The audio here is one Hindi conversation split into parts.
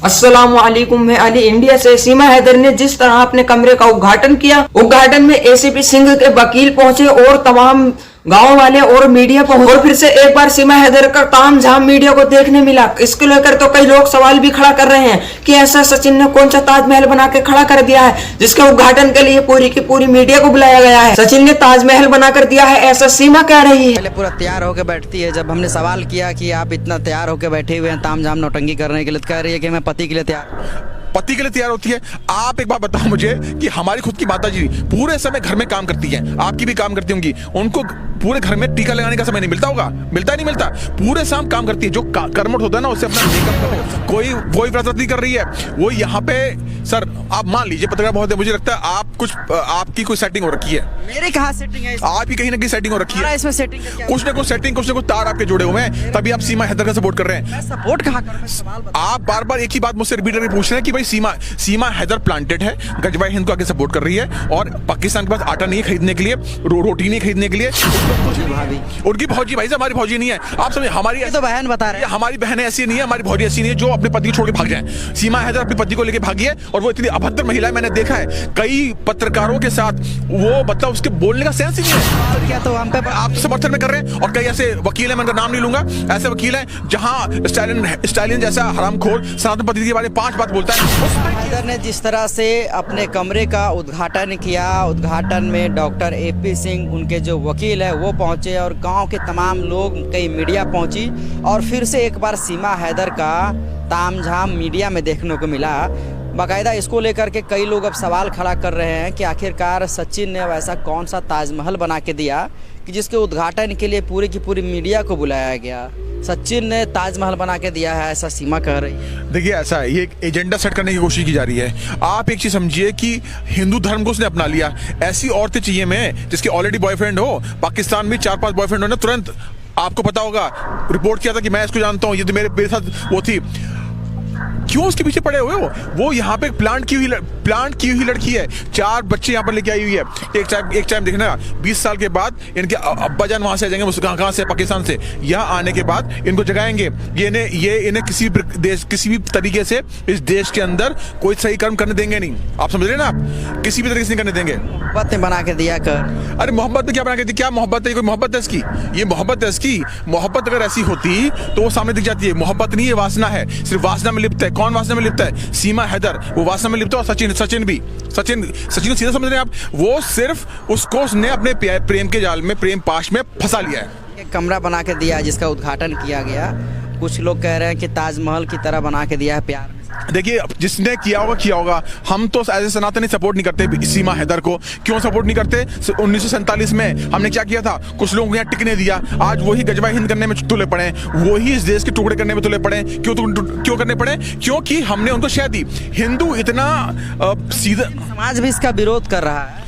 अस्सलामुअलैकुम, मैं अली इंडिया से। सीमा हैदर ने जिस तरह अपने कमरे का उद्घाटन किया, उद्घाटन में एसीपी सिंह के वकील पहुंचे और तमाम गांव वाले और मीडिया पहुंचे और फिर से एक बार सीमा हैदर का तामझाम मीडिया को देखने मिला। इसको लेकर तो कई लोग सवाल भी खड़ा कर रहे हैं कि ऐसा सचिन ने कौन सा ताजमहल बना के खड़ा कर दिया है जिसके उद्घाटन के लिए पूरी की पूरी मीडिया को बुलाया गया है। सचिन ने ताजमहल बना कर दिया है, ऐसा सीमा कह रही है। पहले पूरा तैयार होकर बैठती है। जब हमने सवाल किया कि आप इतना तैयार होकर बैठे हुए हैं तामझाम नौटंकी करने के लिए, तो कह रही है कि मैं पति के लिए पति के लिए तैयार होती है। आप एक बात बताओ मुझे कि हमारी खुद की माताजी पूरे समय घर में काम करती हैं, आपकी भी काम करती होंगी, उनको पूरे घर में टीका लगाने का समय नहीं मिलता होगा? मिलता नहीं मिलता? पूरे शाम काम करती है। जो कर्मठ होता है ना, उससे अपना मेकअप करो, कोई व्रत नहीं कर रही है वो यहाँ पे। सर आप मान लीजिए पत्रकार बहुत है, मुझे लगता है आपकी कोई सेटिंग हो रखी है। मेरी कहाँ सेटिंग है? आपकी कहीं ना कहीं सेटिंग हो रखी है। इसमें सेटिंग कुछ ना कुछ सेटिंग, कुछ ना कुछ तार आपके जुड़े हुए हैं, तभी आप सीमा हैदर का सपोर्ट कर रहे हैं। सपोर्ट कहाँ कर रहे हैं? आप बार बार एक ही बात मुझसे रिपीट करके पूछ रहे हैं कि भाई सीमा हैदर प्लांटेड है, गजबाई हिंद को आगे सपोर्ट कर रही है और पाकिस्तान के पास आटा नहीं है खरीदने के लिए, रोटी नहीं खरीदने के लिए। भाभी उनकी भौजी, भाई साहब हमारी भौजी नहीं है। आप समझे, हमारी तो बहन बता रहे हैं, हमारी बहन ऐसी नहीं है, हमारी भौजी ऐसी नहीं है जो अपने पति को छोड़ के भाग जाए। सीमा हैदर अपने पति को लेके भागी है और वो इतनी अभद्र महिला है। मैंने देखा है कई पत्रकारों के साथ, वो मतलब उसके बोलने का सेंस ही नहीं है। क्या तो हम पे आप समर्थन में कर रहे हैं। और कई ऐसे वकील है, मैं उनका नाम नहीं लूंगा, ऐसे वकील है जहां स्टालिन जैसा हरामखोर सनातन पद्धति के बारे में 5 बात बोलता है। हैदर ने जिस तरह से अपने कमरे का उद्घाटन किया, उद्घाटन में डॉक्टर एपी सिंह, उनके जो वकील है वो पहुंचे और गांव के तमाम लोग, कई मीडिया पहुंची और फिर से एक बार सीमा हैदर का तामझाम मीडिया में देखने को मिला। बाकायदा इसको लेकर के कई लोग अब सवाल खड़ा कर रहे हैं कि आखिरकार सचिन ने वैसा कौन सा ताजमहल बना के दिया कि जिसके उद्घाटन के लिए पूरी की पूरी मीडिया को बुलाया गया। सचिन ने ताजमहल बना के दिया है, ऐसा सीमा कह रही है। देखिए ऐसा है, ये एक एजेंडा सेट करने की कोशिश की जा रही है। आप एक चीज समझिए कि हिंदू धर्म को उसने अपना लिया। ऐसी औरतें चाहिए मैं जिसके ऑलरेडी बॉयफ्रेंड हो। पाकिस्तान में 4-5 बॉयफ्रेंड हो ना, तुरंत आपको पता होगा, रिपोर्ट किया था कि मैं इसको जानता हूँ, ये तो मेरे साथ वो थी। क्यों उसके पीछे पड़े हुए हो? वो यहाँ पे प्लांट की हुई लड़की है। 4 बच्चे यहाँ पर लेके आई हुई है। एक टाइम देखना, 20 साल के बाद इनके अब्बा जान वहां से आ जाएंगे, कहाँ से? पाकिस्तान से। यहाँ आने के बाद इनको जगाएंगे। ये इन्हें किसी भी तरीके से इस देश के अंदर कोई सही कर्म करने देंगे नहीं। आप समझ रहे ना? आप किसी भी तरीके से नहीं करने देंगे। मोहब्बत ने बना के दिया कर। अरे मोहब्बत ने क्या बना के दी? क्या मोहब्बत है? कोई मोहब्बत है इसकी? ये मोहब्बत है इसकी? मोहब्बत अगर ऐसी होती तो वो सामने दिख जाती है। मोहब्बत नहीं, ये वासना है। सिर्फ वासना में लिप्त है। कौन वासना में लिप्त है? सीमा हैदर, वो वासना में लिप्त है। और सचिन भी। सचिन को सीधा समझ रहे हैं आप? वो सिर्फ उसको उसने अपने प्रेम के जाल में, प्रेम पाश में फंसा लिया है। एक कमरा बना के दिया जिसका उद्घाटन किया गया। कुछ लोग कह रहे हैं कि ताजमहल की तरह बना के दिया है प्यार में। देखिए जिसने किया होगा। हम तो एज सनातनी सपोर्ट नहीं करते सीमा हैदर को। क्यों सपोर्ट नहीं करते? 1947 में हमने क्या किया था? कुछ लोगों को यहाँ टिकने दिया। आज वही गजबाई हिंद करने में तुले पड़े, वही इस देश के टुकड़े करने में तुले पड़े। क्यों करने पड़े? क्योंकि हमने उनको शह दी। हिंदू इतना सीधा, समाज भी इसका विरोध कर रहा है।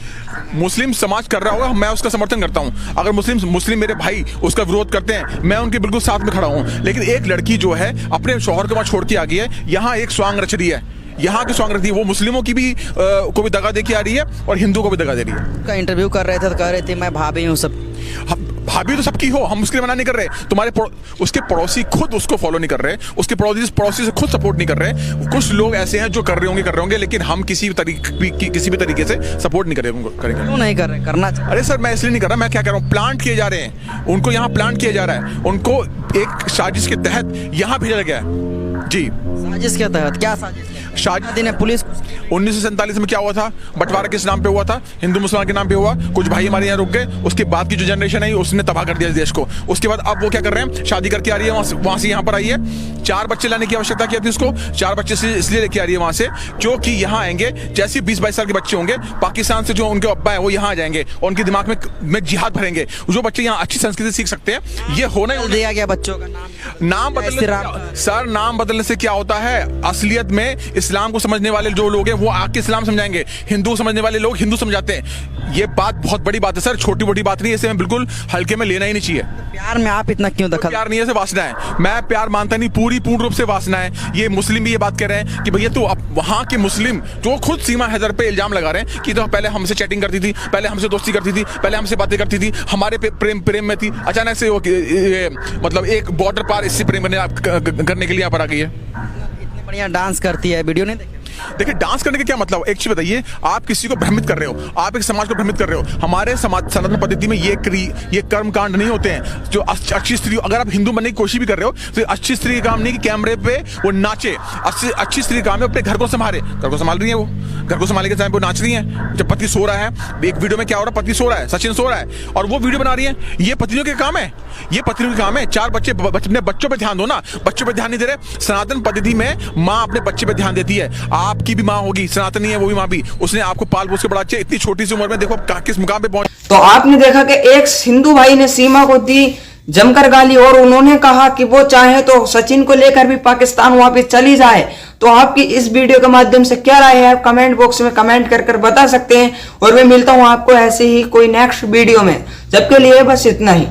मुस्लिम समाज कर रहा होगा, मैं उसका समर्थन करता हूं। अगर मुस्लिम मेरे भाई उसका विरोध करते हैं, मैं उनके बिल्कुल साथ में खड़ा हूं। लेकिन एक लड़की जो है अपने शौहर को वहां छोड़ के आ गई है, यहाँ एक स्वांग रच रही है, यहाँ की स्वांग रच रही है। वो मुस्लिमों की भी को भी दगा दे के आ रही है और हिंदुओं को भी दगा दे रही है। का इंटरव्यू कर रहे थे तो कह रहे थे मैं भाभी हूँ सब। भाभी तो सबकी हो, हम उसके लिए मना नहीं कर रहे। उसके पड़ोसी खुद उसको फॉलो नहीं कर रहे, उसके पड़ोसी से खुद सपोर्ट नहीं कर रहे। कुछ लोग ऐसे हैं जो कर रहे होंगे, लेकिन हम किसी भी तरीके से सपोर्ट नहीं करेंगे। क्यों नहीं कर रहे? करना चाहिए। अरे सर मैं इसलिए नहीं कर रहा, मैं क्या कर रहा हूँ, प्लांट किए जा रहे हैं उनको, यहाँ प्लांट किया जा रहा है उनको। एक साजिश के तहत यहाँ भेजा गया है। जी, साजिश के तहत? क्या साजिश? शादी ने पुलिस 1947 में क्या हुआ था? बंटवारा किस नाम पे हुआ था? हिंदू मुसलमान के नाम पे हुआ। कुछ भाई हमारे यहाँ रुक गए, उसके बाद की जो जनरेशन है उसने तबाह कर दिया इस देश को। उसके बाद अब वो क्या कर रहे हैं? शादी करके आ रही है वहां से यहाँ पर आई है। 4 बच्चे लाने की आवश्यकता क्या थी उसको? 4 बच्चे इसलिए लेके आ रही है वहां से क्योंकि यहाँ आएंगे, जैसे 20-22 साल के बच्चे होंगे पाकिस्तान से, जो उनके अब्बा है वो यहाँ आ जाएंगे और उनके दिमाग में जिहाद भरेंगे। जो बच्चे यहाँ अच्छी संस्कृति सीख सकते हैं, ये होना ही दिया गया बच्चों का नाम बदलने। सर नाम बदलने से क्या होता है? असलियत में इस्लाम को समझने वाले जो लोग हैं वो आके इस्लाम समझाएंगे, हिंदू समझने वाले लोग हिंदू समझाते हैं। ये बात बहुत बड़ी बात है सर, छोटी बड़ी बात नहीं है। इसे मैं बिल्कुल हल्के में लेना ही नहीं चाहिए। प्यार में आप इतना क्यों दखल? प्यार नहीं है, वासना है। मैं प्यार मानता नहीं, पूर्ण रूप से वासना है। ये मुस्लिम भी ये बात कह रहे हैं कि भैया तो अब वहां के मुस्लिम जो खुद सीमा हैदर पे इल्जाम लगा रहे हैं कि तो पहले हमसे चैटिंग करती थी, पहले हमसे दोस्ती करती थी, पहले हमसे बातें करती थी, हमारे प्रेम में थी, अचानक से मतलब एक बॉर्डर पार इससे प्रेम करने के लिए यहाँ पर आ गई है। बढ़िया डांस करती है, वीडियो नहीं देखे? देखिए डांस करने का क्या मतलब, एक चीज बताइए, आप किसी को भ्रमित कर रहे हो, आप एक समाज को भ्रमित कर रहे हो। हमारे समाज सनातन पद्धति में ये कर्म कांड नहीं होते हैं। जो अच्छी स्त्री, अगर आप हिंदू बनने की कोशिश भी कर रहे हो तो अच्छी स्त्री का काम नहीं कि कैमरे पे वो नाचे। अच्छी स्त्री का काम है अपने घर को संभाले। घर को संभाल रही है, वो घर को संभालने के टाइम पे नाच रही है। जब पति सो रहा है, एक वीडियो में क्या हो रहा है, पति सो रहा है, सचिन सो रहा है और वो वीडियो बना रही है, ये पत्नियों के काम है, ये पत्नियों के काम है। 4 बच्चे, अपने बच्चों पे ध्यान दो ना, बच्चों पे ध्यान नहीं दे रहे। सनातन पद्धति में माँ अपने बच्चे पे ध्यान देती है। आपकी भी माँ होगी, सनातनी है वो भी माँ भी, उसने आपको पाल पोस के बड़ा अच्छा, इतनी छोटी सी उम्र में देखो किस मुकाम पे पहुंच। तो आपने देखा कि एक हिंदू भाई ने सीमा को दी जमकर गाली और उन्होंने कहा कि वो चाहे तो सचिन को लेकर भी पाकिस्तान वापस चली जाए। तो आपकी इस वीडियो के माध्यम से क्या राय है, कमेंट बॉक्स में कमेंट कर बता सकते हैं। और मैं मिलता हूं आपको ऐसे ही कोई नेक्स्ट वीडियो में, जब के लिए बस इतना ही।